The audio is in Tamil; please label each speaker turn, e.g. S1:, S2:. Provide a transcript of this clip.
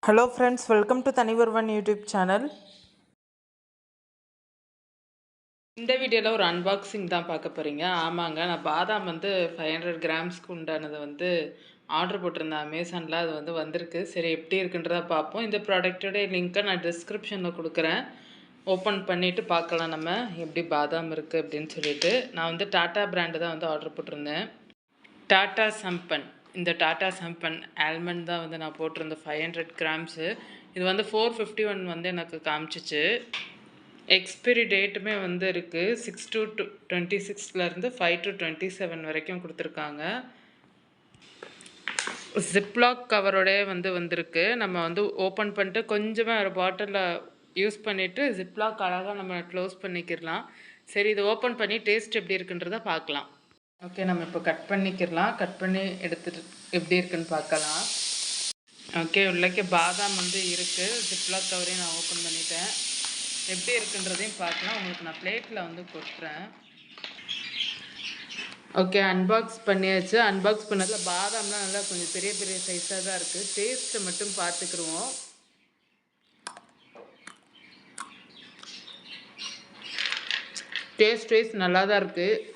S1: Hello friends, welcome to Thanioruvan YouTube channel. இந்த வீடியோவில் ஒரு அன்பாக்சிங் தான் பார்க்க போகிறீங்க. ஆமாங்க, நான் பாதாம் 500 கிராம்ஸ்க்கு உண்டானது ஆர்டர் போட்டிருந்தேன் அமேசானில். அது வந்திருக்கு. சரி, எப்படி இருக்குன்றத பார்ப்போம். இந்த ப்ராடக்டோடைய லிங்க்கை நான் டிஸ்கிரிப்ஷனில் கொடுக்குறேன். ஓப்பன் பண்ணிவிட்டு பார்க்கலாம் நம்ம எப்படி பாதாம் இருக்குது அப்படின்னு சொல்லிட்டு. நான் டாட்டா பிராண்டு தான் ஆர்டர் போட்டிருந்தேன். டாட்டா சம்பன். இந்த டாட்டா சம்பன் ஆல்மண்ட் தான் நான் போட்டிருந்தேன் 500 கிராம்ஸு. இது 451 எனக்கு காமிச்சிச்சு. எக்ஸ்பிரி டேட்டுமே இருக்குது 6/2/26 5/2/27 வரைக்கும் கொடுத்துருக்காங்க. ஜிப்லாக் கவரோடே வந்திருக்கு. நம்ம ஓப்பன் பண்ணிட்டு கொஞ்சமாக ஒரு பாட்டிலில் யூஸ் பண்ணிவிட்டு ஜிப்லாக் அழகாக நம்ம க்ளோஸ் பண்ணிக்கிடலாம். சரி, இது ஓப்பன் பண்ணி டேஸ்ட் எப்படி இருக்குன்றதை பார்க்கலாம். ஓகே, நம்ம இப்போ கட் பண்ணிக்கிடலாம். கட் பண்ணி எடுத்துட்டு எப்படி இருக்குன்னு பார்க்கலாம். ஓகே, உள்ளே பாதாம் இருக்குது. ஜிப்லாக் கவரையும் நான் ஓப்பன் பண்ணிட்டேன். எப்படி இருக்குன்றதையும் பார்க்கலாம். உங்களுக்கு நான் பிளேட்டில் கொட்டுறேன். ஓகே, அன்பாக்ஸ் பண்ணியாச்சு. அன்பாக்ஸ் பண்ணதில் பாதாம்லாம் நல்லா கொஞ்சம் பெரிய பெரிய சைஸாக தான் இருக்குது. டேஸ்ட்டை மட்டும் பார்த்துக்குருவோம். டேஸ்ட் வைஸ் நல்லா தான் இருக்குது.